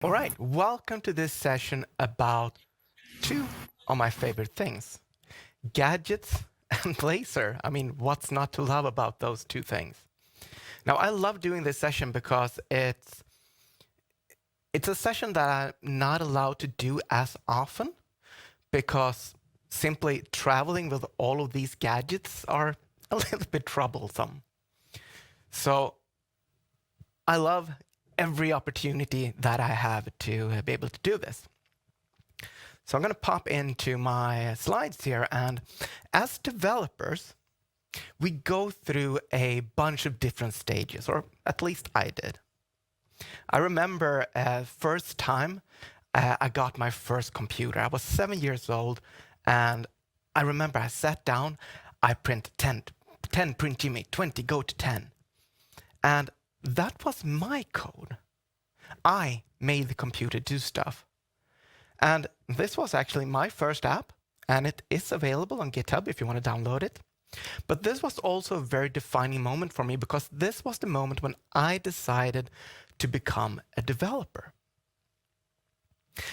All right, welcome to this session about two of my favorite things, gadgets and Blazor. I mean, what's not to love about those two things? Now, I love doing this session because it's a session that I'm not allowed to do as often because simply traveling with all of these gadgets are a little bit troublesome. So I love every opportunity that I have to be able to do this. So I'm going to pop into my slides here, and as developers, we go through a bunch of different stages, or at least I did. I remember first time I got my first computer. I was 7 years old, and I remember I sat down, I print 10 print Jimmy, 20 go to 10. And that was my code. I made the computer do stuff. And this was actually my first app, and it is available on GitHub if you want to download it. But this was also a very defining moment for me because this was the moment when I decided to become a developer.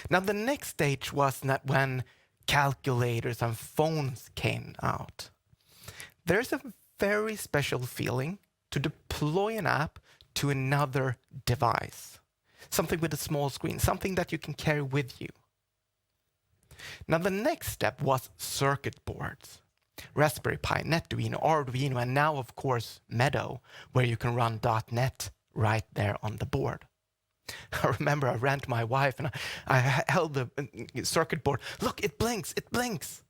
Now, the next stage was when calculators and phones came out. There's a very special feeling to deploy an app to another device, something with a small screen, something that you can carry with you. Now, the next step was circuit boards. Raspberry Pi, Netduino, Arduino, and now, of course, Meadow, where you can run .NET right there on the board. I remember I ran to my wife and I held the circuit board. Look, it blinks, it blinks.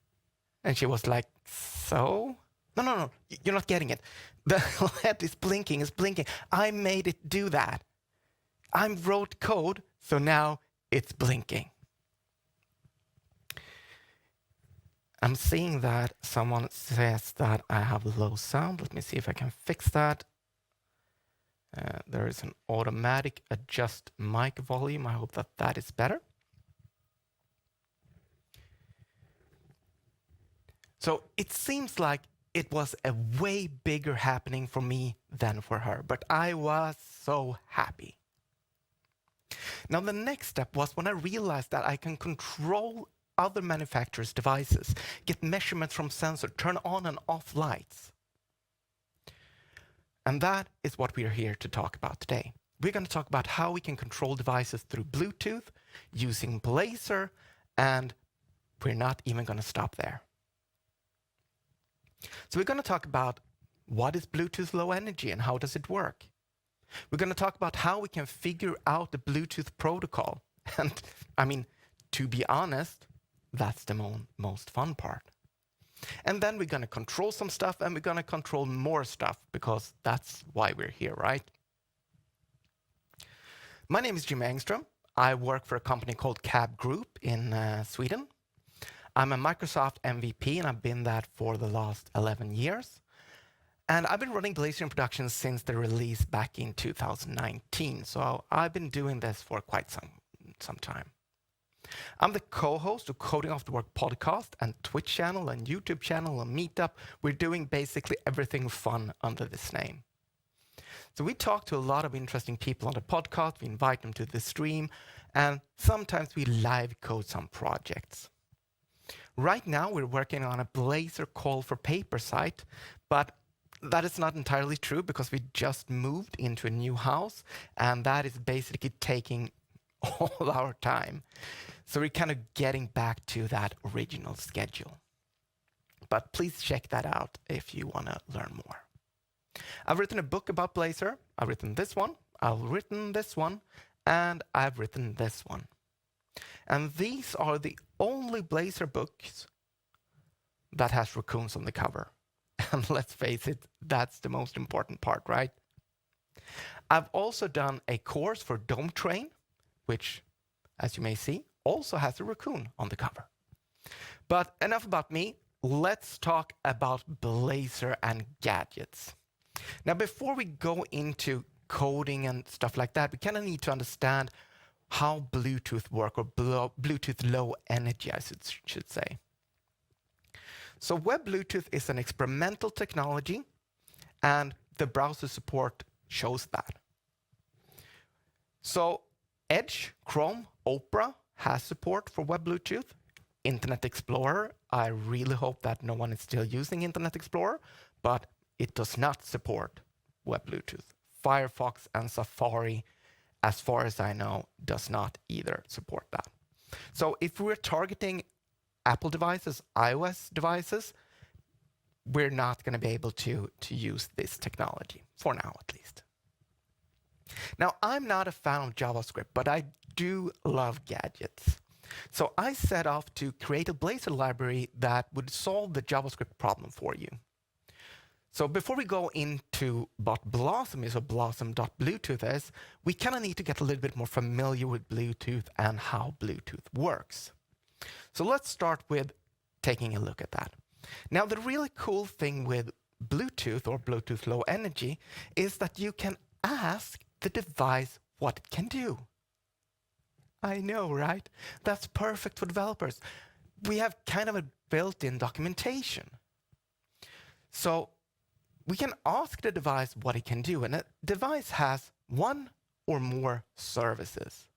And she was like, so? No, you're not getting it. The LED is blinking, it's blinking. I made it do that. I wrote code, so now it's blinking. I'm seeing that someone says that I have low sound. Let me see if I can fix that. There is an automatic adjust mic volume. I hope that that is better. So it seems like it was a way bigger happening for me than for her, but I was so happy. Now, the next step was when I realized that I can control other manufacturers' devices, get measurements from sensor, turn on and off lights. And that is what we are here to talk about today. We're going to talk about how we can control devices through Bluetooth, using Blazor, and we're not even going to stop there. So we're going to talk about what is Bluetooth Low Energy and how does it work. We're going to talk about how we can figure out the Bluetooth protocol. And I mean, to be honest, that's the most fun part. And then we're going to control some stuff and we're going to control more stuff because that's why we're here, right? My name is Jim Engström. I work for a company called Cab Group in Sweden. I'm a Microsoft MVP and I've been that for the last 11 years. And I've been running Blazor in production since the release back in 2019. So I've been doing this for quite some time. I'm the co-host of Coding Off the Work podcast and Twitch channel and YouTube channel and Meetup. We're doing basically everything fun under this name. So we talk to a lot of interesting people on the podcast. We invite them to the stream, and sometimes we live code some projects. Right now, we're working on a Blazor call for paper site, but that is not entirely true because we just moved into a new house, and that is basically taking all our time. So we're kind of getting back to that original schedule. But please check that out if you want to learn more. I've written a book about Blazor. I've written this one, I've written this one, and I've written this one. And these are the only Blazor books that has raccoons on the cover. And let's face it, that's the most important part, right? I've also done a course for Dome Train, which, as you may see, also has a raccoon on the cover. But enough about me. Let's talk about Blazor and gadgets. Now, before we go into coding and stuff like that, we kind of need to understand how Bluetooth works, or Bluetooth Low Energy, I should say. So Web Bluetooth is an experimental technology, and the browser support shows that. So Edge, Chrome, Opera has support for Web Bluetooth. Internet Explorer, I really hope that no one is still using Internet Explorer, but it does not support Web Bluetooth. Firefox and Safari, as far as I know, does not either support that. So if we're targeting Apple devices, iOS devices, we're not going to be able to use this technology, for now at least. Now, I'm not a fan of JavaScript, but I do love gadgets. So I set off to create a Blazor library that would solve the JavaScript problem for you. So before we go into what Blossom is or blossom.bluetooth is, we kind of need to get a little bit more familiar with Bluetooth and how Bluetooth works. So let's start with taking a look at that. Now, the really cool thing with Bluetooth or Bluetooth Low Energy is that you can ask the device what it can do. I know, right? That's perfect for developers. We have kind of a built-in documentation. So we can ask the device what it can do, and a device has one or more services.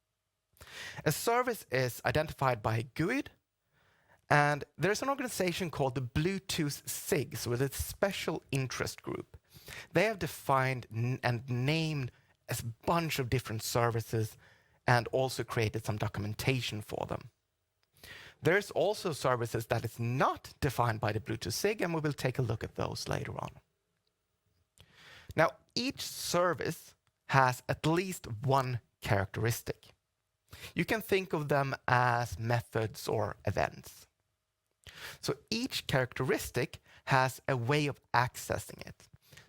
A service is identified by a GUID, and there's an organization called the Bluetooth SIGs, with a special interest group. They have defined and named a bunch of different services and also created some documentation for them. There's also services that is not defined by the Bluetooth SIG, and we will take a look at those later on. Now, each service has at least one characteristic. You can think of them as methods or events. So each characteristic has a way of accessing it.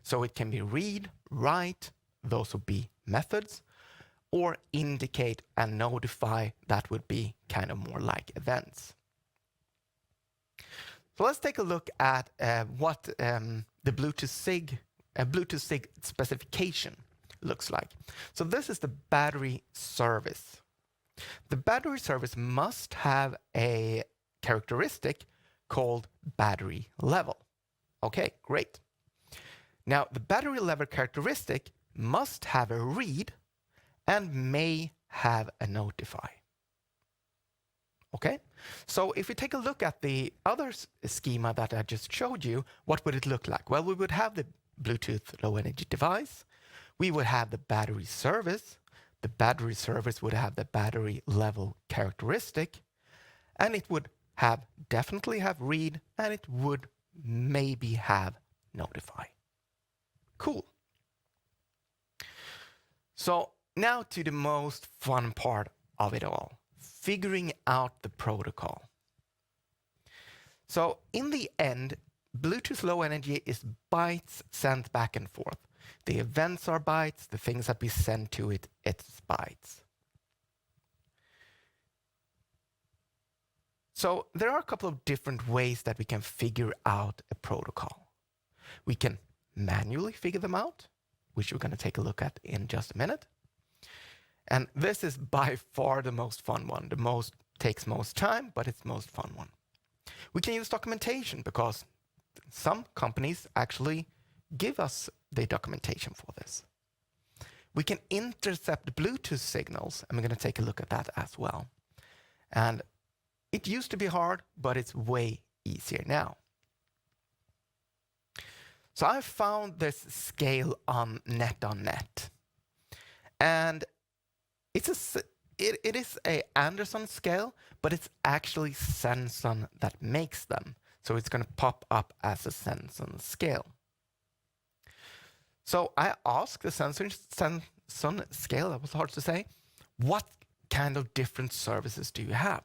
So it can be read, write, those would be methods, or indicate and notify, that would be kind of more like events. So let's take a look at what the Bluetooth SIG specification looks like. So this is the battery service. The battery service must have a characteristic called battery level. Okay, great. Now, the battery level characteristic must have a read and may have a notify. Okay, so if we take a look at the other schema that I just showed you, what would it look like? Well, we would have the Bluetooth low energy device. We would have the battery service. The battery service would have the battery level characteristic, and it would definitely have read, and it would maybe have notify. Cool. So now to the most fun part of it all, figuring out the protocol. So in the end, Bluetooth Low Energy is bytes sent back and forth. The events are bytes, the things that we send to it, it's bytes. So there are a couple of different ways that we can figure out a protocol. We can manually figure them out, which we're going to take a look at in just a minute. And this is by far the most fun one. Takes most time, but it's most fun one. We can use documentation because some companies actually give us the documentation for this. We can intercept Bluetooth signals, and we're going to take a look at that as well. And it used to be hard, but it's way easier now. So I found this scale on net. And it is a Anderson scale, but it's actually Senson that makes them. So it's going to pop up as a Senson scale. So I asked the Senson scale, that was hard to say, what kind of different services do you have?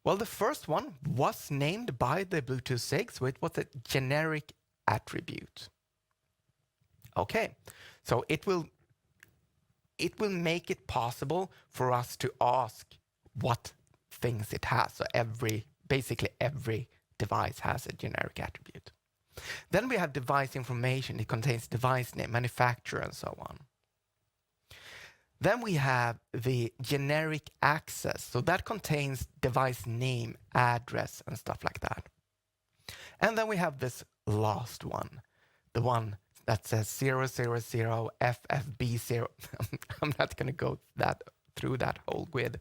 Well, the first one was named by the Bluetooth SIG, so it was a generic attribute. Okay, so it will make it possible for us to ask what things it has. So basically every device has a generic attribute. Then we have device information. It contains device name, manufacturer, and so on. Then we have the generic access. So that contains device name, address, and stuff like that. And then we have this last one, the one that says 000 FFB0. I'm not going to go through that whole GUID.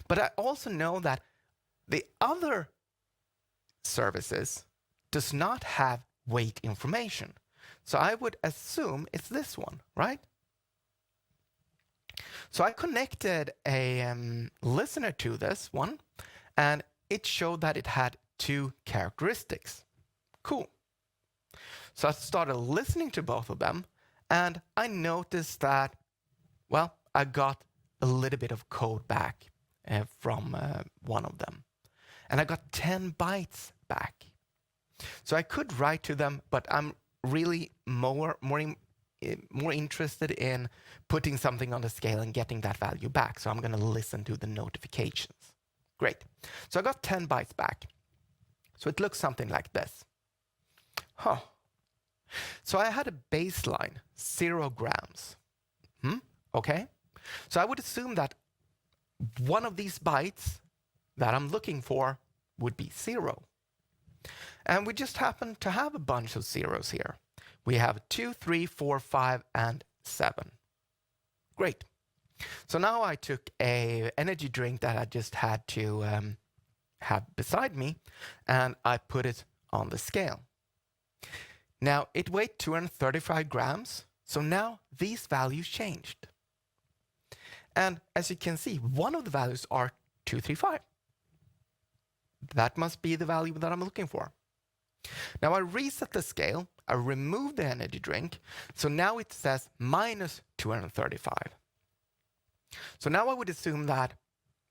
But I also know that the other services does not have weight information. So I would assume it's this one, right? So I connected a listener to this one, and it showed that it had two characteristics. Cool. So I started listening to both of them, and I noticed that, well, I got a little bit of code back from one of them. And I got 10 bytes back. So I could write to them, but I'm really more interested in putting something on the scale and getting that value back. So I'm going to listen to the notifications. Great. So I got 10 bytes back. So it looks something like this. Huh. So I had a baseline, 0 grams. Okay. So I would assume that one of these bytes that I'm looking for would be 0. And we just happen to have a bunch of zeros here. We have 2, 3, 4, 5, and 7. Great. So now I took a energy drink that I just had to have beside me, and I put it on the scale. Now it weighed 235 grams, so now these values changed. And as you can see, one of the values are 235. That must be the value that I'm looking for. Now I reset the scale, I remove the energy drink, so now it says minus 235. So now I would assume that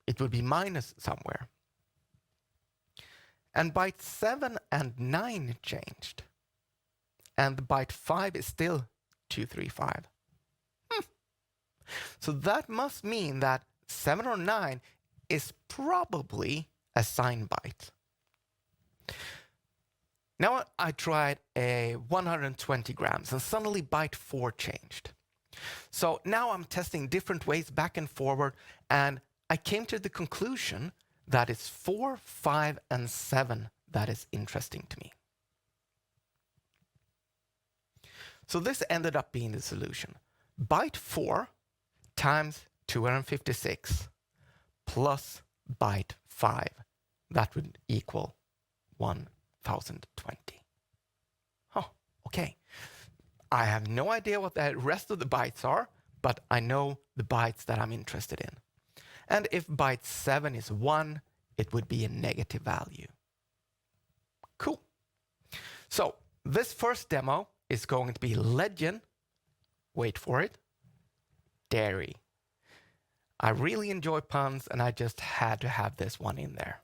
it would be minus somewhere. And byte 7 and 9 changed. And byte 5 is still 235. So that must mean that 7 or 9 is probably a sign byte. Now I tried a 120 grams and suddenly byte 4 changed. So now I'm testing different ways back and forward, and I came to the conclusion that it's 4, 5, and 7 that is interesting to me. So this ended up being the solution. Byte 4 times 256 plus byte 5. That would equal 1020. Oh, okay. I have no idea what the rest of the bytes are, but I know the bytes that I'm interested in. And if byte 7 is 1, it would be a negative value. Cool. So this first demo is going to be legend. Wait for it. Dairy. I really enjoy puns, and I just had to have this one in there.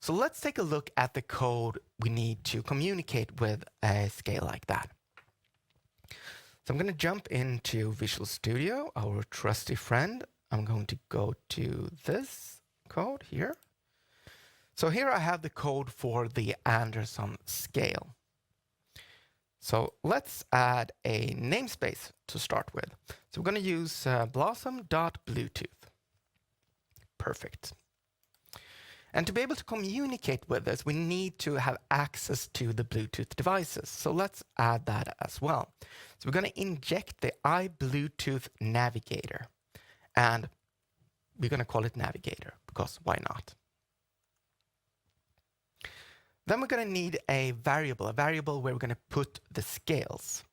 So let's take a look at the code we need to communicate with a scale like that. So I'm going to jump into Visual Studio, our trusty friend. I'm going to go to this code here. So here I have the code for the Anderson scale. So let's add a namespace to start with. So we're going to use blossom.bluetooth. Perfect. And to be able to communicate with this, we need to have access to the Bluetooth devices. So let's add that as well. So we're going to inject the iBluetooth navigator. And we're going to call it navigator, because why not? Then we're going to need a variable where we're going to put the scales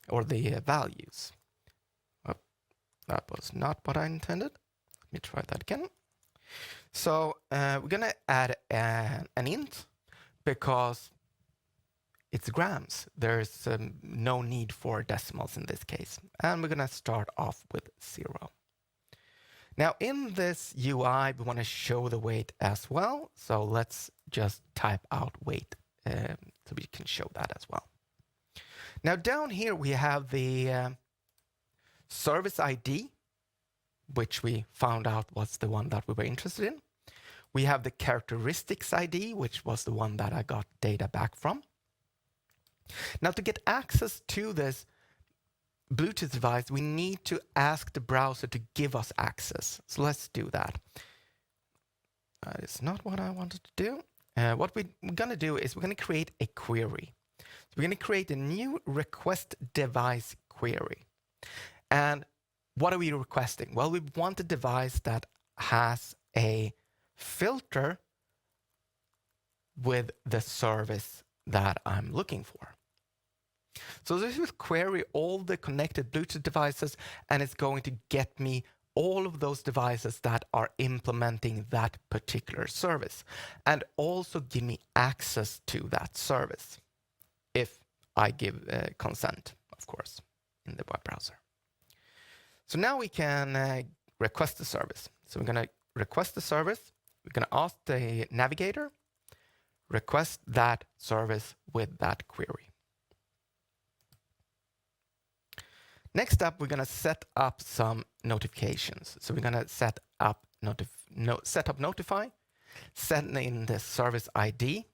or the values. Oh, that was not what I intended. Let me try that again. So we're going to add an int because it's grams. There's no need for decimals in this case. And we're going to start off with 0. Now in this UI, we want to show the weight as well. So let's just type out weight so we can show that as well. Now down here we have the service ID, which we found out was the one that we were interested in. We have the characteristics ID, which was the one that I got data back from. Now to get access to this Bluetooth device, we need to ask the browser to give us access. So let's do that. That is not what I wanted to do. What we're going to do is we're going to create a query. So we're going to create a new request device query. And what are we requesting? Well, we want a device that has a filter with the service that I'm looking for. So this will query all the connected Bluetooth devices, and it's going to get me all of those devices that are implementing that particular service, and also give me access to that service if I give consent, of course, in the web browser. So now we can request the service. So we're going to request the service. We're going to ask the navigator, request that service with that query. Next up, we're going to set up some notifications. So we're going to set up notify, set in the service ID,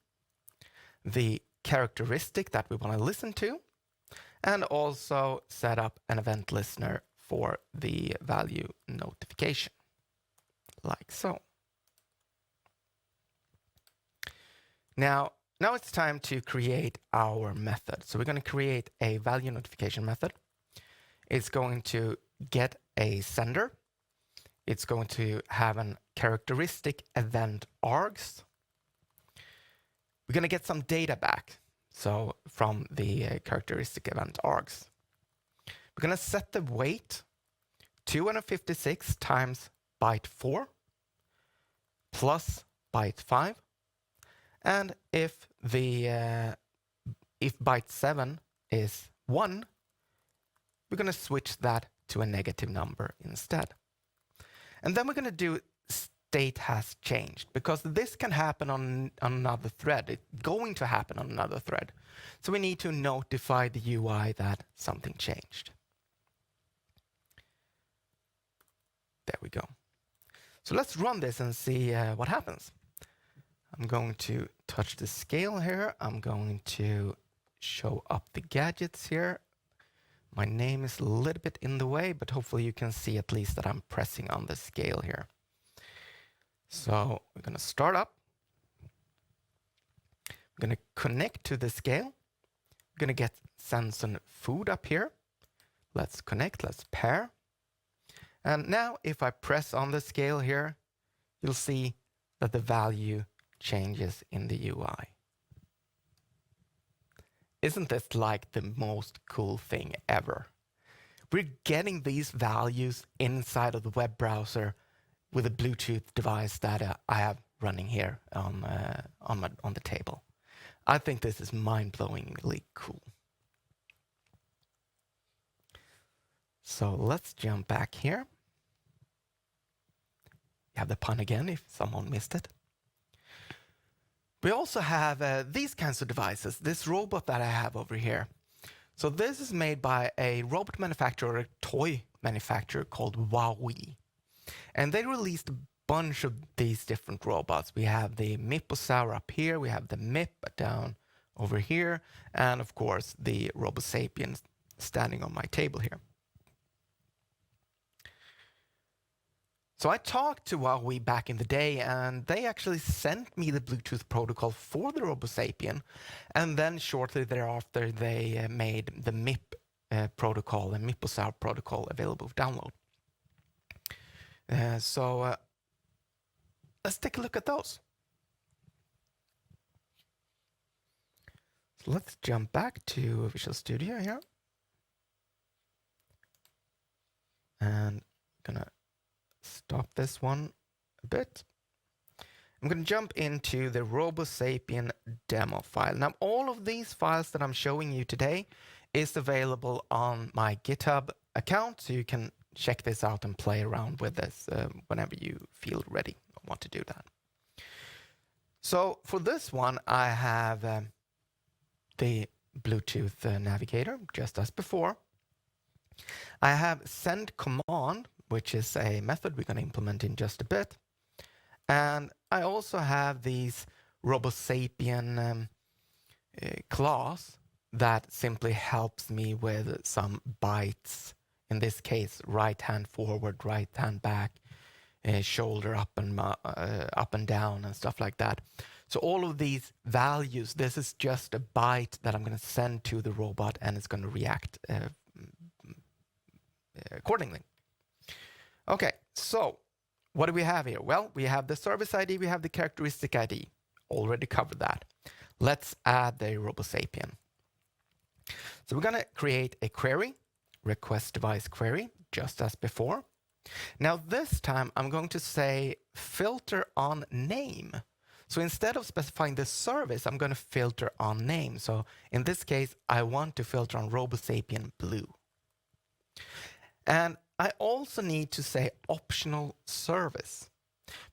the characteristic that we want to listen to, and also set up an event listener for the value notification, like so. Now it's time to create our method. So we're going to create a value notification method. It's going to get a sender. It's going to have an characteristic event args. We're going to get some data back, so from the characteristic event args. We're going to set the weight 256 times byte 4 plus byte 5. And if byte 7 is 1, we're going to switch that to a negative number instead. And then we're going to do state has changed, because this can happen on another thread. It's going to happen on another thread. So we need to notify the UI that something changed. There we go. So let's run this and see what happens. I'm going to touch the scale here. I'm going to show up the gadgets here. My name is a little bit in the way, but hopefully you can see at least that I'm pressing on the scale here. So we're going to start up. We're going to connect to the scale. We're going to get sense and food up here. Let's connect, let's pair. And now if I press on the scale here, you'll see that the value changes in the UI. Isn't this like the most cool thing ever? We're getting these values inside of the web browser with a Bluetooth device that I have running here on the table. I think this is mind-blowingly cool. So let's jump back here. You have the pun again if someone missed it. We also have these kinds of devices, this robot that I have over here. So this is made by a robot manufacturer, a toy manufacturer called WowWee. And they released a bunch of these different robots. We have the MIP up here, we have the MIP down over here, and of course the RoboSapien standing on my table here. So I talked to WowWee back in the day, and they actually sent me the Bluetooth protocol for the RoboSapien, and then shortly thereafter they made the MIP protocol, the MIP protocol available for download. So let's take a look at those. So let's jump back to Visual Studio here, and I'm gonna stop this one a bit. I'm going to jump into the RoboSapien demo file. Now, all of these files that I'm showing you today is available on my GitHub account, so you can check this out and play around with this whenever you feel ready or want to do that. So for this one, I have the Bluetooth navigator, just as before. I have send command, which is a method we're going to implement in just a bit. And I also have these RoboSapien class that simply helps me with some bytes. In this case, right hand forward, right hand back, shoulder up and down and stuff like that. So all of these values, this is just a byte that I'm going to send to the robot, and it's going to react accordingly. Okay, so what do we have here? Well, we have the service ID, we have the characteristic ID. Already covered that. Let's add the RoboSapien. So we're going to create a query, request device query, just as before. Now this time I'm going to say filter on name. So instead of specifying the service, I'm going to filter on name. So in this case, I want to filter on RoboSapien Blue. And I also need to say optional service,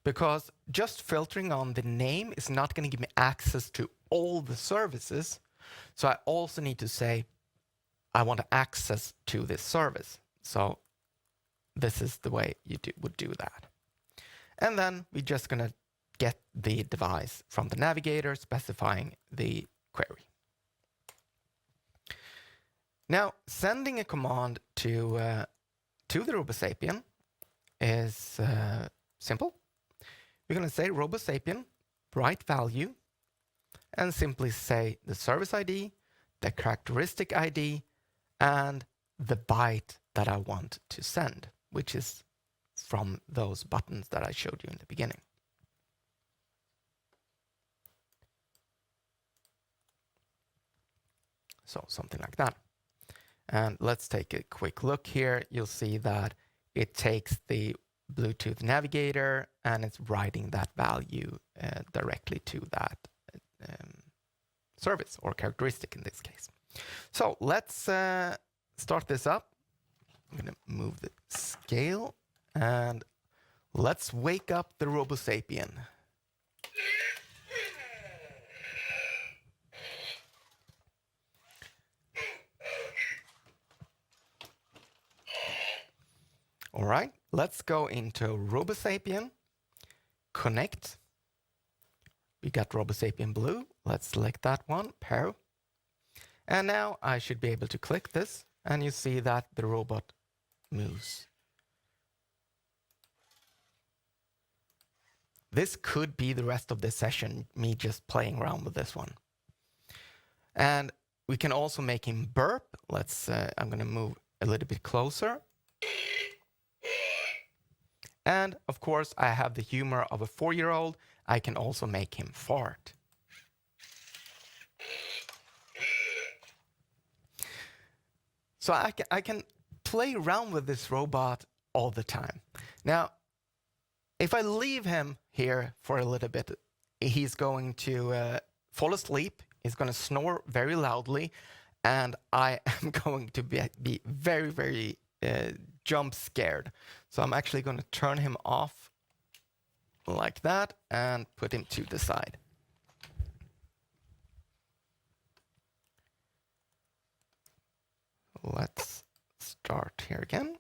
because just filtering on the name is not going to give me access to all the services. So I also need to say I want access to this service. So this is the way you would do that. And then we're just going to get the device from the navigator specifying the query. Now, sending a command to the RoboSapien is simple. We're going to say RoboSapien, write value, and simply say the service ID, the characteristic ID, and the byte that I want to send, which is from those buttons that I showed you in the beginning. So something like that. And let's take a quick look here. You'll see that it takes the Bluetooth navigator and it's writing that value directly to that service or characteristic in this case. So let's start this up. I'm going to move the scale and let's wake up the RoboSapien. All right, let's go into RoboSapien, connect. We got RoboSapien Blue. Let's select that one, pair. And now I should be able to click this and you see that the robot moves. This could be the rest of the session, me just playing around with this one. And we can also make him burp. I'm going to move a little bit closer. And of course, I have the humor of a 4-year-old. I can also make him fart. So I can play around with this robot all the time. Now, if I leave him here for a little bit, he's going to fall asleep. He's going to snore very loudly. And I am going to be very, very jump scared. So I'm actually going to turn him off like that and put him to the side. Let's start here again.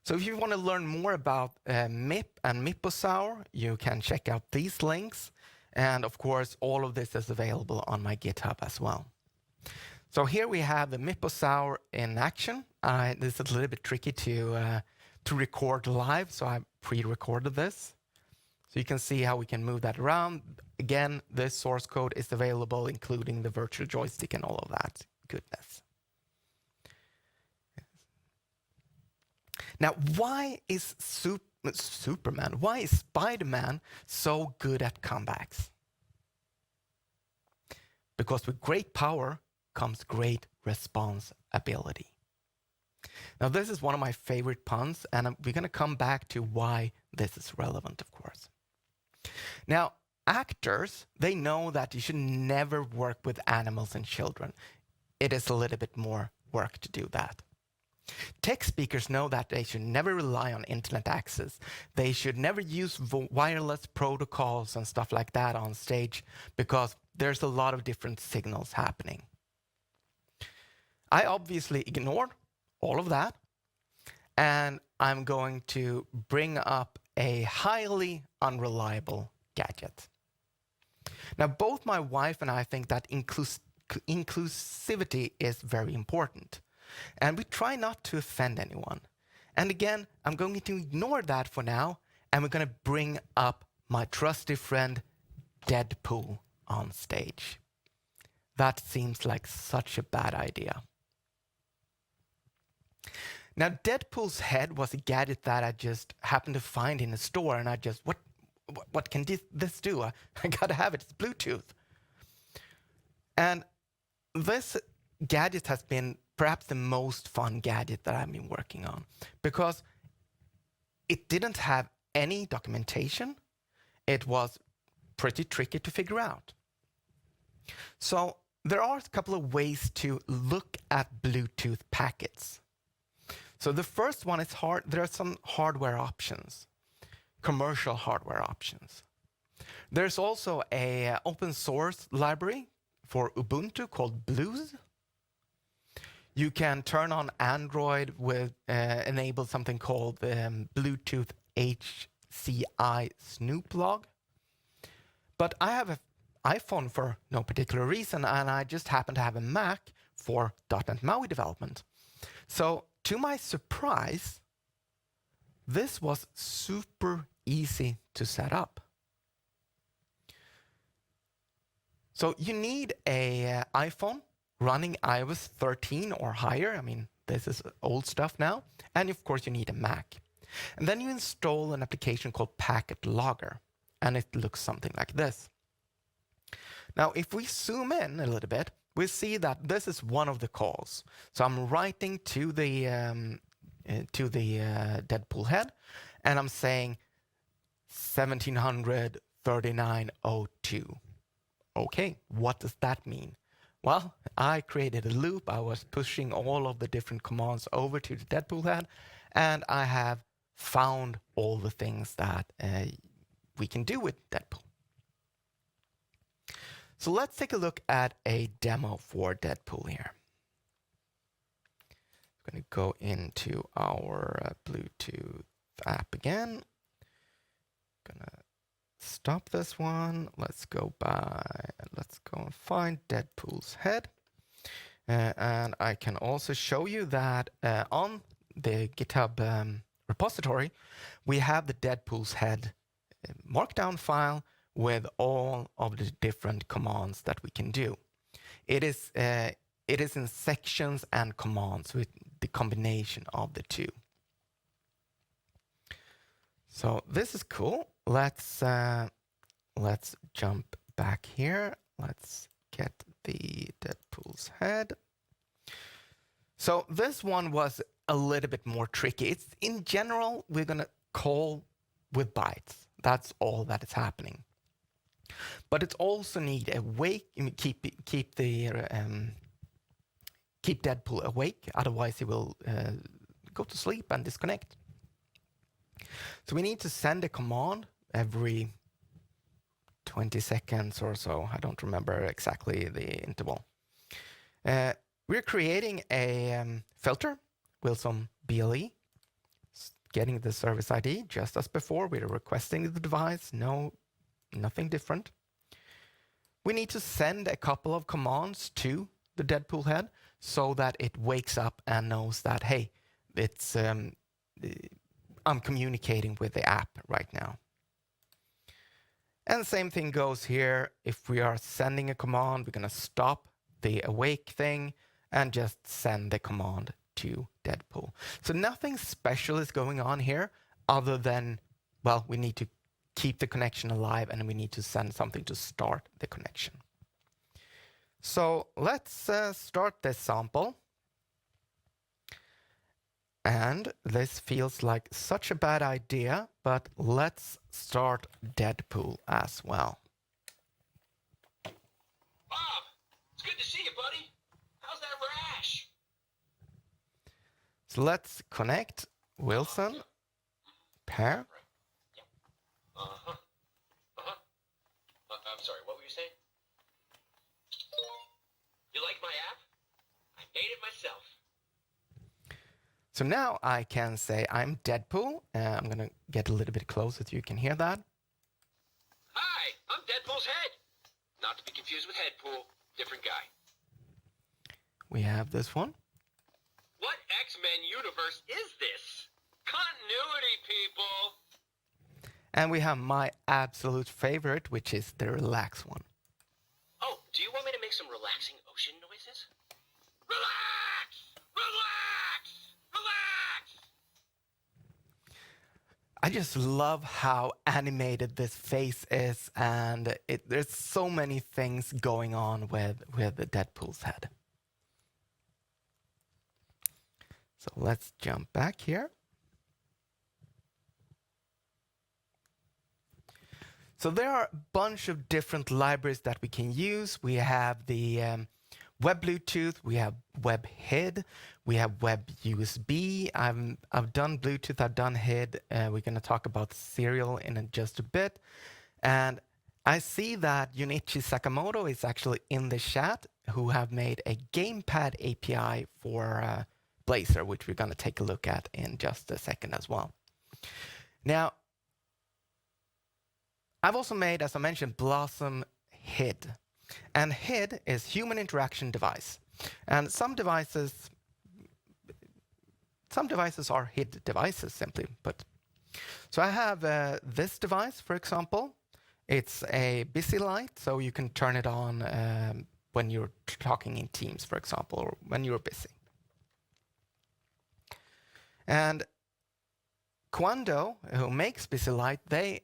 So if you want to learn more about MIP and MIPosaur, you can check out these links. And of course, all of this is available on my GitHub as well. So here we have the MIPosaur in action. This is a little bit tricky to record live, so I pre-recorded this. So you can see how we can move that around. Again, this source code is available, including the virtual joystick and all of that goodness. Now, why is why is Spider-Man so good at comebacks? Because with great power comes great responsibility. Now, this is one of my favorite puns, and we're going to come back to why this is relevant, of course. Now, actors, they know that you should never work with animals and children. It is a little bit more work to do that. Tech speakers know that they should never rely on internet access. They should never use wireless protocols and stuff like that on stage because there's a lot of different signals happening. I obviously ignored all of that, and I'm going to bring up a highly unreliable gadget. Now, both my wife and I think that inclusivity is very important. And we try not to offend anyone. And again, I'm going to ignore that for now, and we're going to bring up my trusty friend Deadpool on stage. That seems like such a bad idea. Now, Deadpool's head was a gadget that I just happened to find in a store, and I just, what can this do? I gotta have it. It's Bluetooth. And this gadget has been perhaps the most fun gadget that I've been working on, because it didn't have any documentation. It was pretty tricky to figure out. So there are a couple of ways to look at Bluetooth packets. So the first one is there are some hardware options, commercial hardware options. There's also a open source library for Ubuntu called Blues. You can turn on Android with enable something called Bluetooth HCI Snoop log. But I have an iPhone for no particular reason, and I just happen to have a Mac for .NET MAUI development. So to my surprise, this was super easy to set up. So you need an iPhone running iOS 13 or higher. I mean, this is old stuff now. And of course, you need a Mac. And then you install an application called Packet Logger, and it looks something like this. Now, if we zoom in a little bit, we see that this is one of the calls. So I'm writing to the Deadpool head, and I'm saying 1739:02. Okay, what does that mean? Well, I created a loop. I was pushing all of the different commands over to the Deadpool head, and I have found all the things that we can do with Deadpool. So let's take a look at a demo for Deadpool here. I'm going to go into our Bluetooth app again. Going to stop this one. Let's go and find Deadpool's head. And I can also show you that on the GitHub repository, we have the Deadpool's head markdown file with all of the different commands that we can do. It is in sections and commands with the combination of the two. So this is cool. Let's jump back here. Let's get the Deadpool's head. So this one was a little bit more tricky. It's in general, we're gonna call with bytes. That's all that is happening. But it's also need keep Deadpool awake. Otherwise, he will go to sleep and disconnect. So we need to send a command every 20 seconds or so. I don't remember exactly the interval. We're creating a filter with some BLE, getting the service ID just as before. We're requesting the device, nothing different. We need to send a couple of commands to the Deadpool head so that it wakes up and knows that, hey, it's I'm communicating with the app right now. And the same thing goes here. If we are sending a command, we're going to stop the awake thing and just send the command to Deadpool. So nothing special is going on here other than, well, we need to keep the connection alive and we need to send something to start the connection. So let's start this sample. And this feels like such a bad idea, but let's start Deadpool as well. Bob, it's good to see you, buddy. How's that rash? So let's connect Wilson, pair. I'm sorry, what were you saying? You like my app? I made it myself. So now I can say I'm Deadpool. I'm going to get a little bit closer so you can hear that. Hi, I'm Deadpool's head. Not to be confused with Headpool, different guy. We have this one. What X-Men universe is this? Continuity, people! And we have my absolute favorite, which is the relax one. Oh, do you want me to make make some relaxing ocean noises? Relax! Relax! Relax! I just love how animated this face is, and there's so many things going on with Deadpool's head. So let's jump back here. So there are a bunch of different libraries that we can use. We have the Web Bluetooth, we have WebHID, we have Web USB. I've done Bluetooth, I've done HID. We're going to talk about serial in just a bit. And I see that Junichi Sakamoto is actually in the chat, who have made a gamepad API for Blazor, which we're going to take a look at in just a second as well. Now, I've also made, as I mentioned, Blossom HID. And HID is Human Interaction Device. And some devices are HID devices, simply put. So I have this device, for example. It's a busy light, so you can turn it on when you're talking in Teams, for example, or when you're busy. And Quando, who makes busy light, they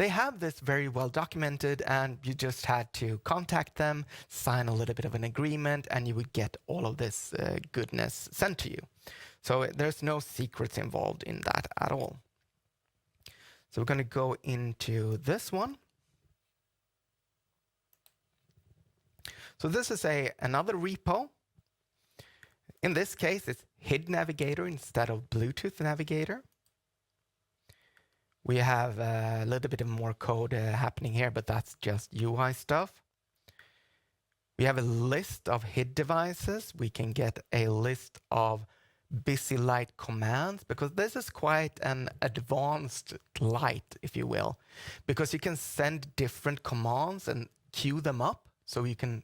have this very well documented, and you just had to contact them, sign a little bit of an agreement, and you would get all of this goodness sent to you. So there's no secrets involved in that at all. So we're going to go into this one. So this is another repo. In this case, it's HID Navigator instead of Bluetooth Navigator. We have a little bit more code happening here, but that's just UI stuff. We have a list of HID devices. We can get a list of busy light commands, because this is quite an advanced light, if you will, because you can send different commands and queue them up, so you can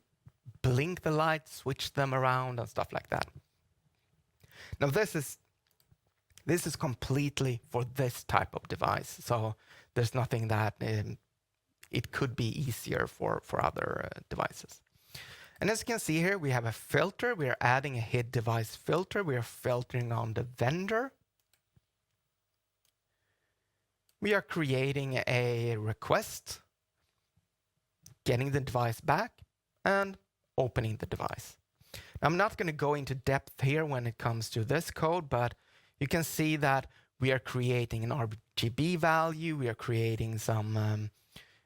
blink the light, switch them around and stuff like that. Now this is completely for this type of device, so there's nothing that it could be easier for other devices. And as you can see here, we have a filter. We are adding a HID device filter. We are filtering on the vendor. We are creating a request, getting the device back, and opening the device. Now, I'm not going to go into depth here when it comes to this code, but you can see that we are creating an RGB value. We are creating some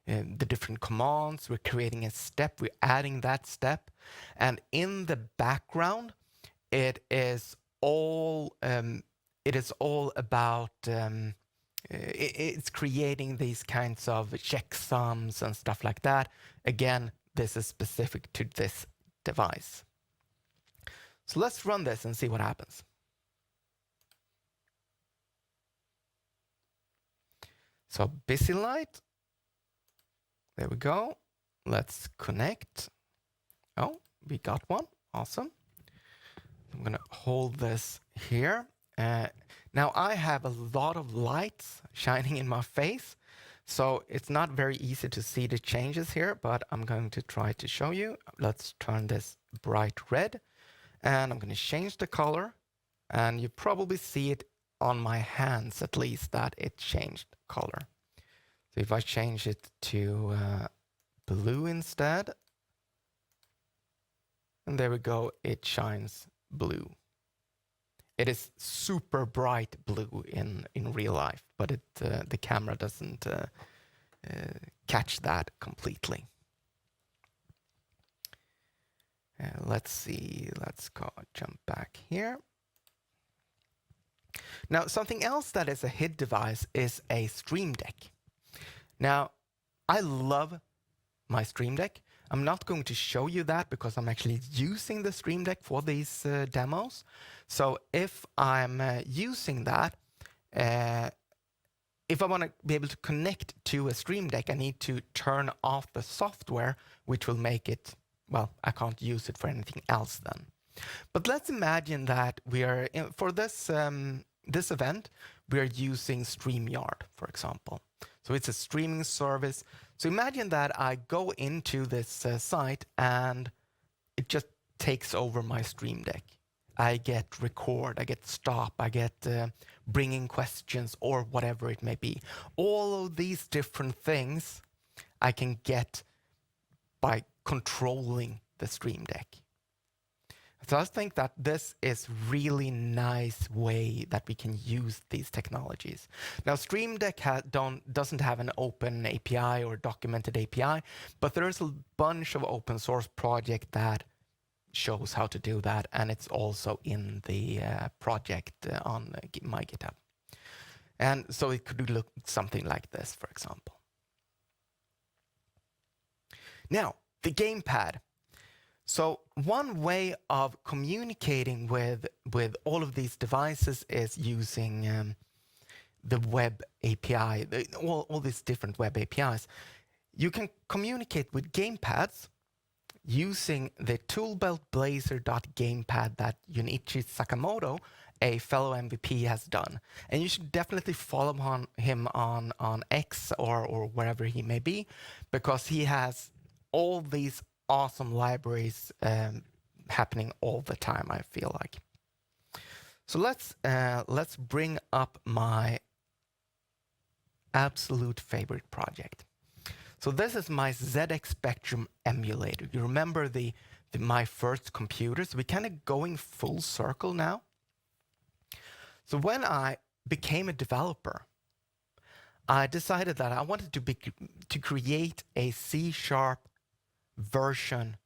the different commands. We're creating a step. We're adding that step, and in the background, it is all about. It's creating these kinds of checksums and stuff like that. Again, this is specific to this device. So let's run this and see what happens. So busy light. There we go. Let's connect. Oh, we got one. Awesome. I'm going to hold this here. Now I have a lot of lights shining in my face, so it's not very easy to see the changes here, but I'm going to try to show you. Let's turn this bright red, and I'm going to change the color, and you probably see it on my hands at least that it changed color. So if I change it to blue instead, and there we go, it shines blue. It is super bright blue in real life, but the camera doesn't catch that completely. Let's see, let's jump back here. Now, something else that is a HID device is a Stream Deck. Now, I love my Stream Deck. I'm not going to show you that because I'm actually using the Stream Deck for these demos. So if I'm using that, if I want to be able to connect to a Stream Deck, I need to turn off the software, which will make it, well, I can't use it for anything else then. But let's imagine that we are, for this, this event, we are using StreamYard, for example. So it's a streaming service. So imagine that I go into this site and it just takes over my Stream Deck. I get record, I get stop, I get bring in questions or whatever it may be. All of these different things I can get by controlling the Stream Deck. So I think that this is really nice way that we can use these technologies. Now, Stream Deck doesn't have an open API or documented API, but there's a bunch of open source project that shows how to do that, and it's also in the project on my GitHub. And so it could look something like this, for example. Now, the gamepad. So one way of communicating with all of these devices is using the web API, all these different web APIs. You can communicate with gamepads using the toolbelt blazor.gamepad that Junichi Sakamoto, a fellow MVP, has done. And you should definitely follow him on X or wherever he may be, because he has all these awesome libraries happening all the time, I feel like. So let's bring up my absolute favorite project. So this is my ZX Spectrum emulator. You remember my first computers? We're kind of going full circle now. So when I became a developer, I decided that I wanted to create a C# version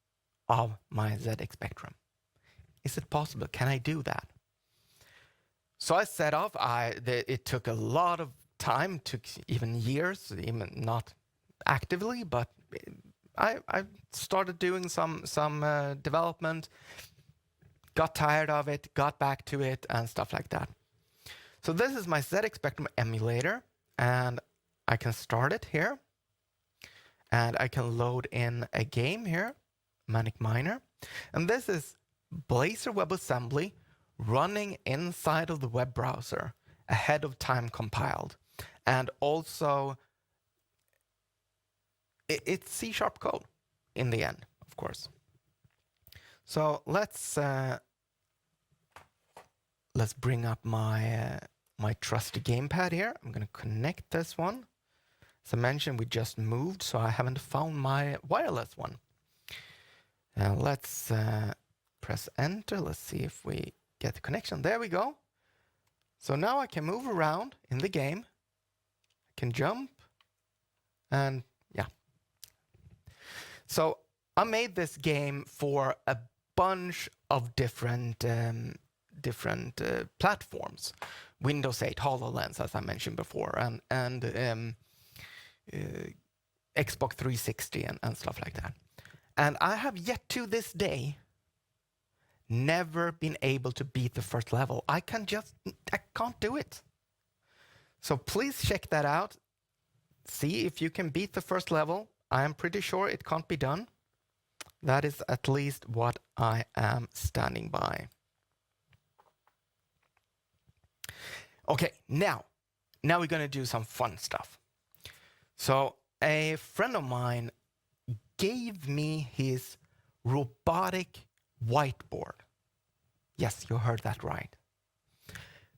of my ZX Spectrum. Is it possible? Can I do that? So I set off. It took a lot of time, took even years, even not actively, but I started doing some development, got tired of it, got back to it, and stuff like that. So this is my ZX Spectrum emulator, and I can start it here. And I can load in a game here, Manic Miner. And this is Blazor WebAssembly running inside of the web browser, ahead of time compiled. And also, it's C# code in the end, of course. So let's bring up my trusty gamepad here. I'm going to connect this one. As I mentioned, we just moved, so I haven't found my wireless one. Let's press enter. Let's see if we get the connection. There we go. So now I can move around in the game. I can jump, and yeah. So I made this game for a bunch of different platforms. Windows 8, HoloLens, as I mentioned before, and Xbox 360 and stuff like that. And I have yet to this day never been able to beat the first level. I can't do it. So please check that out. See if you can beat the first level. I am pretty sure it can't be done. That is at least what I am standing by. Okay, now we're going to do some fun stuff. So a friend of mine gave me his robotic whiteboard. Yes, you heard that right.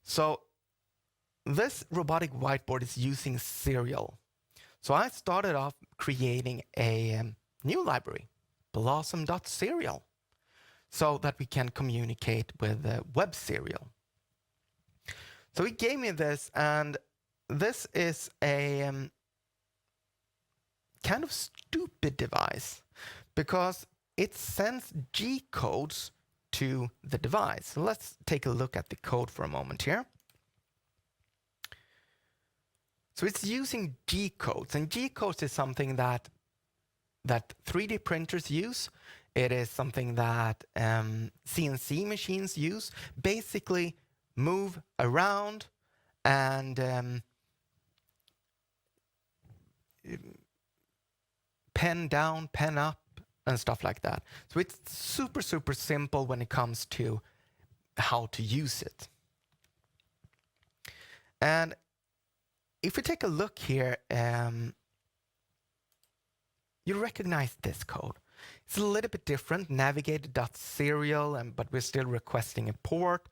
So this robotic whiteboard is using serial. So I started off creating a new library, blossom.serial, so that we can communicate with web serial. So he gave me this, and this is a kind of stupid device because it sends G codes to the device. So let's take a look at the code for a moment here. So it's using G codes, and G codes is something that 3D printers use. It is something that CNC machines use. Basically, move around and pen down, pen up, and stuff like that. So it's super, super simple when it comes to how to use it. And if we take a look here, you recognize this code. It's a little bit different, navigator.serial, but we're still requesting a port.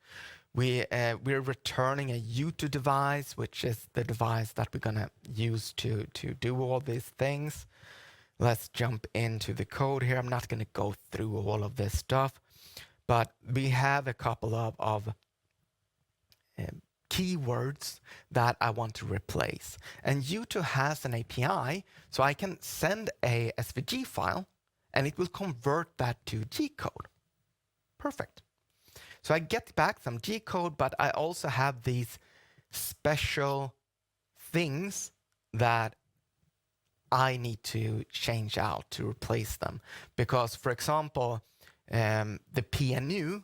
We're returning a U2 device, which is the device that we're gonna use to do all these things. Let's jump into the code here. I'm not gonna go through all of this stuff, but we have a couple of keywords that I want to replace. And U2 has an API, so I can send a SVG file and it will convert that to G code. Perfect. So I get back some G code, but I also have these special things that I need to change out to replace them. Because, for example, the PND,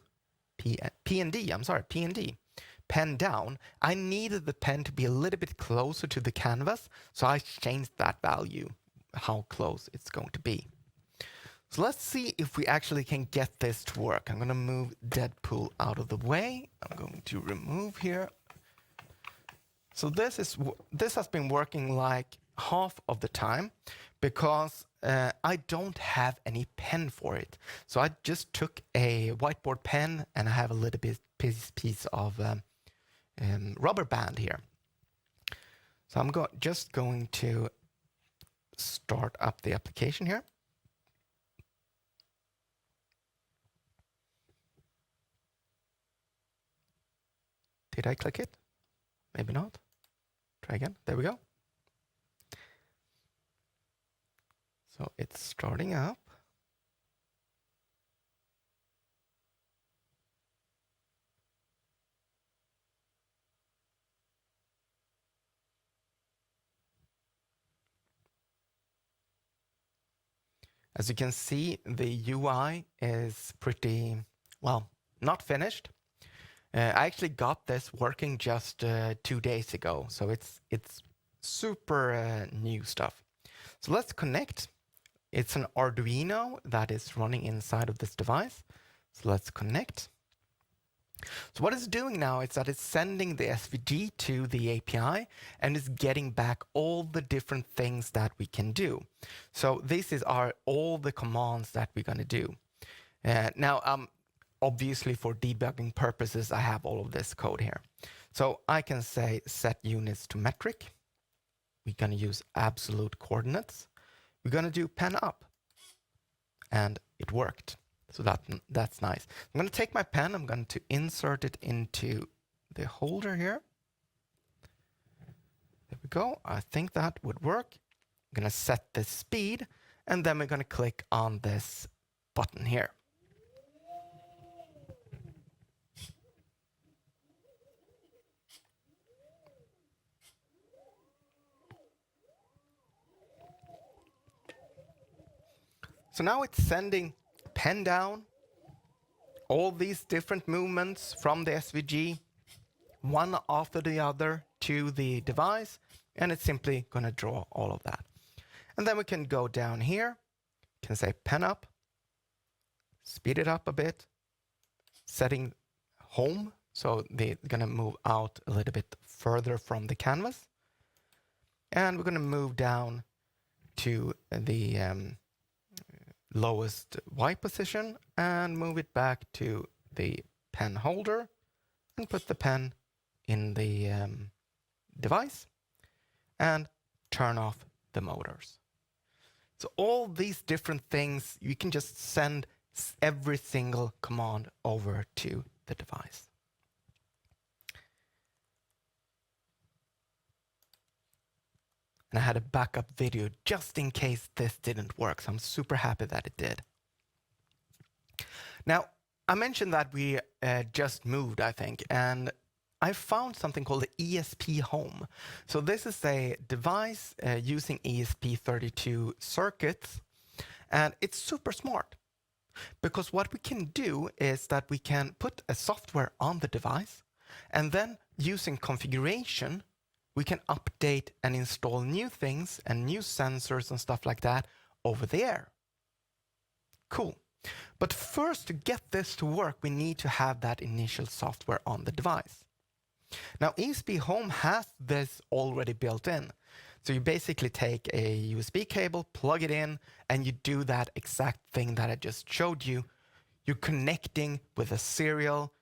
pen down, I needed the pen to be a little bit closer to the canvas, so I changed that value, how close it's going to be. So let's see if we actually can get this to work. I'm going to move Deadpool out of the way. I'm going to remove here. So this has been working like half of the time because I don't have any pen for it. So I just took a whiteboard pen and I have a little bit piece of rubber band here. So I'm just going to start up the application here. Did I click it? Maybe not. Try again. There we go. So it's starting up. As you can see, the UI is pretty, well, not finished. I actually got this working just 2 days ago, so it's super new stuff. So let's connect. It's an Arduino that is running inside of this device. So let's connect. So what it's doing now is that it's sending the SVG to the API and is getting back all the different things that we can do. So this is all the commands that we're going to do. Now, obviously for debugging purposes, I have all of this code here. So I can say set units to metric. We're going to use absolute coordinates. We're going to do pen up. And it worked. So that's nice. I'm going to take my pen. I'm going to insert it into the holder here. There we go. I think that would work. I'm going to set the speed. And then we're going to click on this button here. So now it's sending pen down, all these different movements from the SVG, one after the other to the device, and it's simply going to draw all of that. And then we can go down here, can say pen up, speed it up a bit, setting home, so they're going to move out a little bit further from the canvas. And we're going to move down to the lowest Y position and move it back to the pen holder and put the pen in the device and turn off the motors. So all these different things, you can just send every single command over to the device. And I had a backup video just in case this didn't work. So I'm super happy that it did. Now, I mentioned that we just moved, I think, and I found something called the ESP Home. So this is a device using ESP32 circuits, and it's super smart. Because what we can do is that we can put a software on the device, and then using configuration, we can update and install new things and new sensors and stuff like that over the air. Cool. But first, to get this to work, we need to have that initial software on the device. Now, ESP Home has this already built in. So you basically take a USB cable, plug it in, and you do that exact thing that I just showed you. You're connecting with a serial,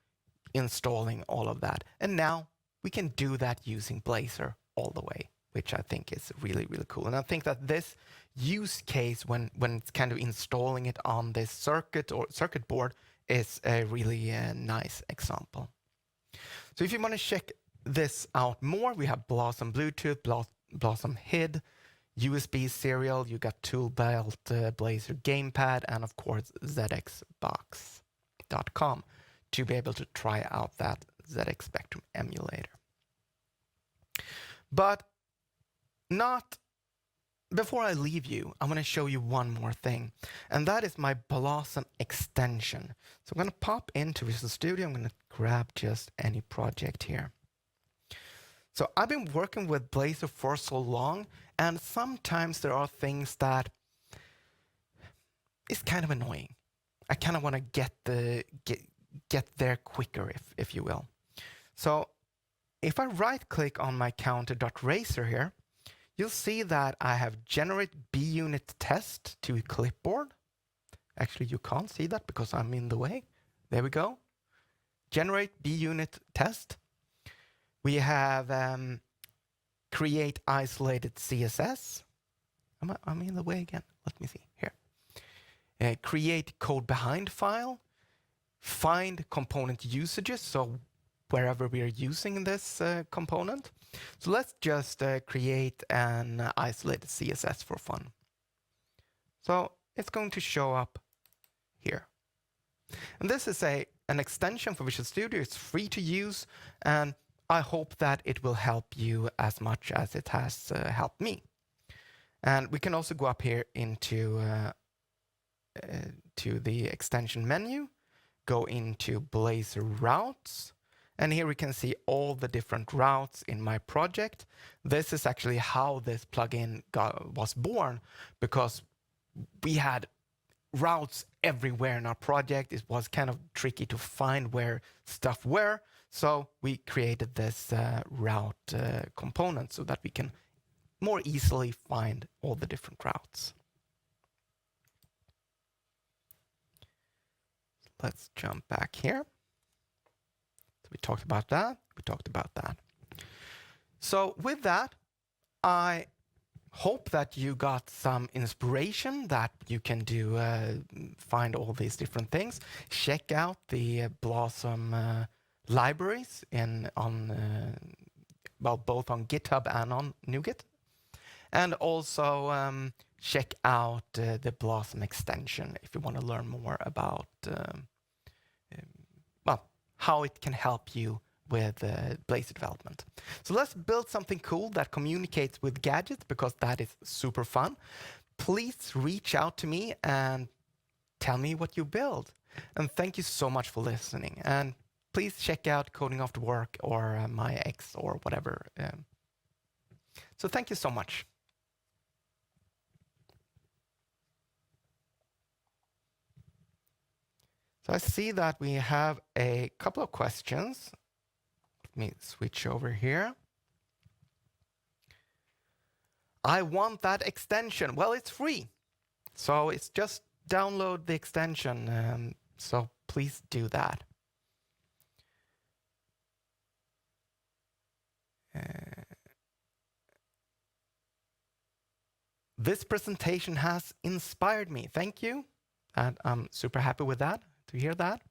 installing all of that. And now we can do that using Blazor all the way, which I think is really, really cool. And I think that this use case, when it's kind of installing it on this circuit or circuit board, is a really nice example. So if you want to check this out more, we have Blossom Bluetooth, Blossom HID, USB serial, you got tool belt, Blazor gamepad, and of course zxbox.com to be able to try out that ZX Spectrum emulator. But not before I leave you, I'm going to show you one more thing, and that is my Blossom extension. So I'm going to pop into Visual Studio. I'm going to grab just any project here. So I've been working with Blazor for so long, and sometimes there are things that is kind of annoying. I kind of want to get there quicker, if you will. So if I right-click on my counter.razor here, you'll see that I have generate bunit test to clipboard. Actually, you can't see that because I'm in the way. There we go. Generate bunit test. We have create isolated CSS. I'm in the way again. Let me see here. Create code behind file. Find component usages. So wherever we are using this component. So let's just create an isolated CSS for fun. So it's going to show up here. And this is an extension for Visual Studio. It's free to use, and I hope that it will help you as much as it has helped me. And we can also go up here into to the extension menu, go into Blazor routes, and here we can see all the different routes in my project. This is actually how this plugin was born, because we had routes everywhere in our project. It was kind of tricky to find where stuff were. So we created this route component so that we can more easily find all the different routes. Let's jump back here. So we talked about that. We talked about that. So with that, I hope that you got some inspiration that you can do, find all these different things. Check out the Blossom libraries both on GitHub and on NuGet. And also check out the Blossom extension if you want to learn more about how it can help you with Blazor development. So let's build something cool that communicates with gadgets, because that is super fun. Please reach out to me and tell me what you build. And thank you so much for listening. And please check out Coding After Work or my X or whatever. So thank you so much. So I see that we have a couple of questions. Let me switch over here. I want that extension. Well, it's free. So it's just download the extension. So please do that. This presentation has inspired me. Thank you. And I'm super happy with that, to hear that.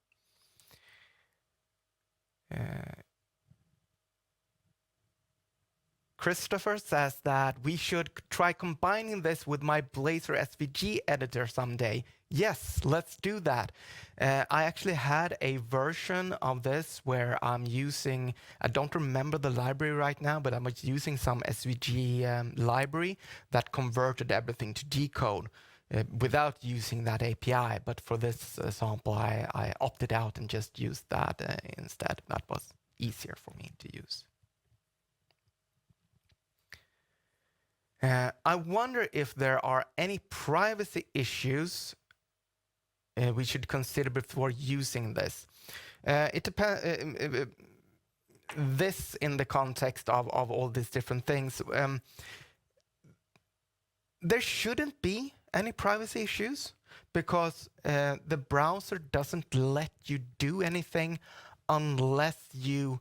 Christopher says that we should try combining this with my Blazor SVG editor someday. Yes, let's do that. I actually had a version of this where I'm using, I don't remember the library right now, but I was using some SVG library that converted everything to decode without using that API. But for this sample, I opted out and just used that instead. That was easier for me to use. I wonder if there are any privacy issues we should consider before using this. It depends. this in the context of all these different things, there shouldn't be any privacy issues because the browser doesn't let you do anything unless you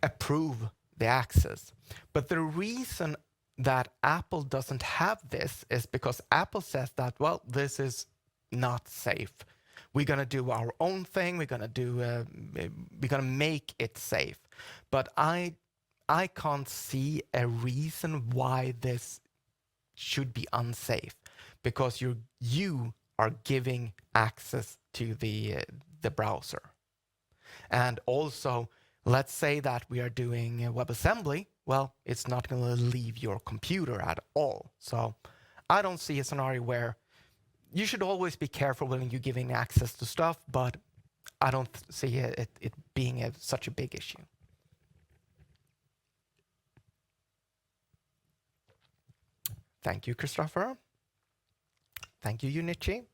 approve the access. But the reason that Apple doesn't have this is because Apple says that, well, this is not safe. We're gonna do our own thing. We're gonna make it safe. But I can't see a reason why this should be unsafe, because you are giving access to the browser. And also, let's say that we are doing WebAssembly. Well, it's not going to leave your computer at all. So I don't see a scenario where you should always be careful when you're giving access to stuff, but I don't see it being such a big issue. Thank you, Christopher. Thank you, Unichi.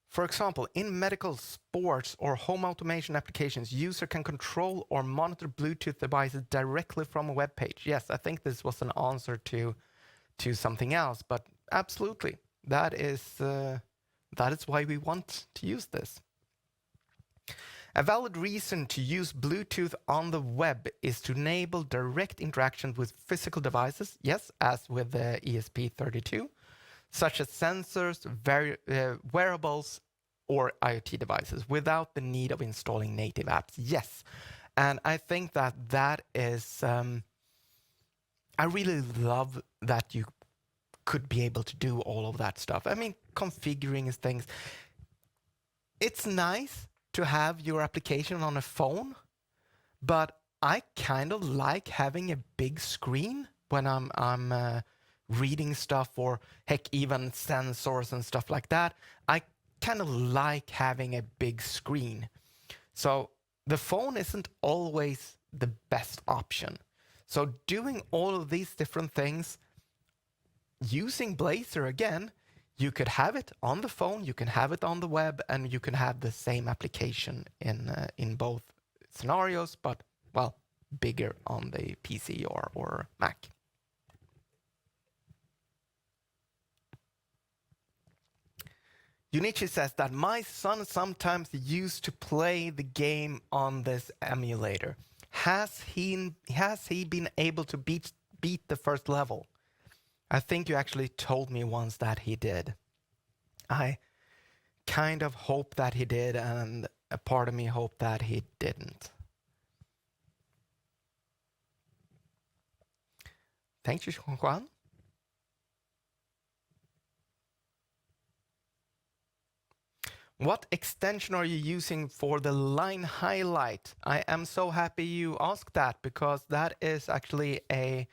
For example, in medical, sports, or home automation applications, user can control or monitor Bluetooth devices directly from a web page. Yes, I think this was an answer to something else, but absolutely, that is why we want to use this. A valid reason to use Bluetooth on the web is to enable direct interaction with physical devices, yes, as with the ESP32, such as sensors, wearables, or IoT devices, without the need of installing native apps. Yes, and I think that is, I really love that you could be able to do all of that stuff. I mean, configuring things. It's nice to have your application on a phone, but I kind of like having a big screen when I'm reading stuff, or heck, even sensors and stuff like that. I kind of like having a big screen. So the phone isn't always the best option. So doing all of these different things, using Blazor again, you could have it on the phone, you can have it on the web, and you can have the same application in both scenarios, but, well, bigger on the PC or Mac. Unichi says that my son sometimes used to play the game on this emulator. Has he been able to beat the first level? I think you actually told me once that he did. I kind of hope that he did, and a part of me hoped that he didn't. Thank you, Juan. What extension are you using for the line highlight? I am so happy you asked that, because that is actually a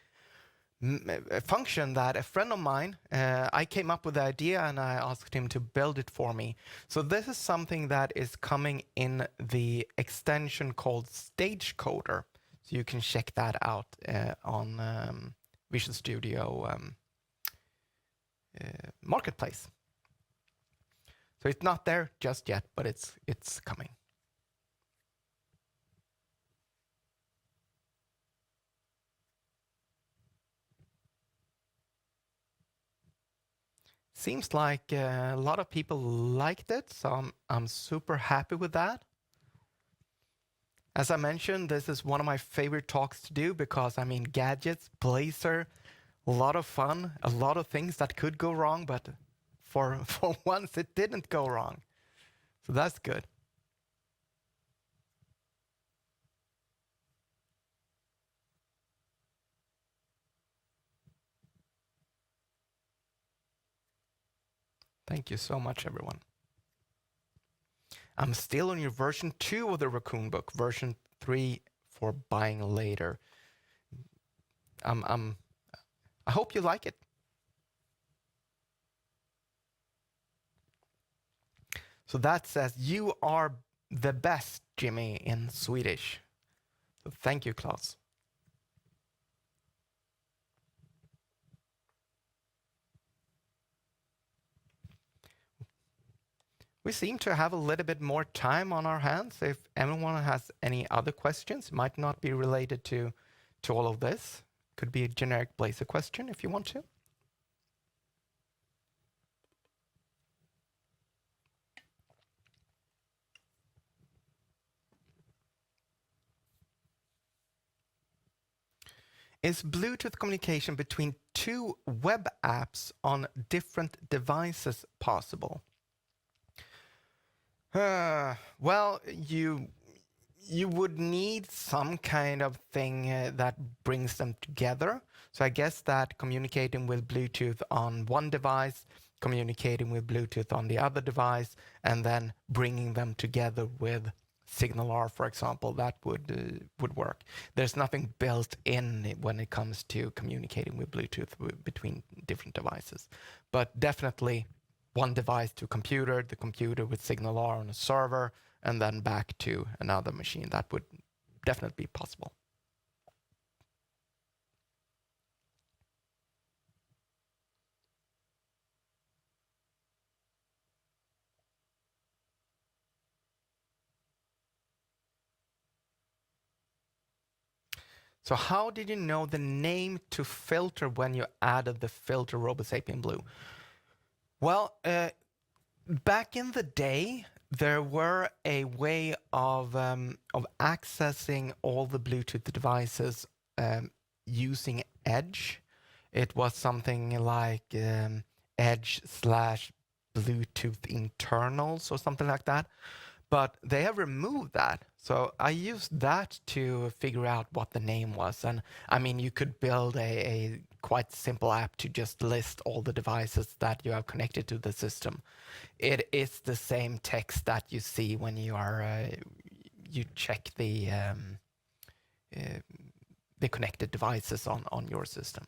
function that a friend of mine, I came up with the idea and I asked him to build it for me. So this is something that is coming in the extension called Stage Coder. So you can check that out on Visual Studio Marketplace. So it's not there just yet, but it's coming. Seems like a lot of people liked it, so I'm super happy with that. As I mentioned, this is one of my favorite talks to do because, I mean, gadgets, Blazor, a lot of fun, a lot of things that could go wrong, but for once it didn't go wrong. So that's good. Thank you so much, everyone. I'm still on your version 2 of the Raccoon book, version 3 for buying later. I hope you like it. So that says, you are the best, Jimmy, in Swedish. So thank you, Klaus. We seem to have a little bit more time on our hands. If anyone has any other questions, might not be related to all of this. Could be a generic Blazor question if you want to. Is Bluetooth communication between two web apps on different devices possible? Well, you would need some kind of thing that brings them together. So I guess that communicating with Bluetooth on one device, communicating with Bluetooth on the other device, and then bringing them together with Signal R, for example, that would work. There's nothing built in when it comes to communicating with Bluetooth between different devices, but definitely one device to computer, the computer with Signal R on a server, and then back to another machine. That would definitely be possible. So how did you know the name to filter when you added the filter RoboSapien Blue? Well, back in the day, there were a way of accessing all the Bluetooth devices using Edge. It was something like Edge/Bluetooth internals or something like that. But they have removed that. So I used that to figure out what the name was. And I mean, you could build a quite simple app to just list all the devices that you have connected to the system. It is the same text that you see when you are you check the connected devices on your system.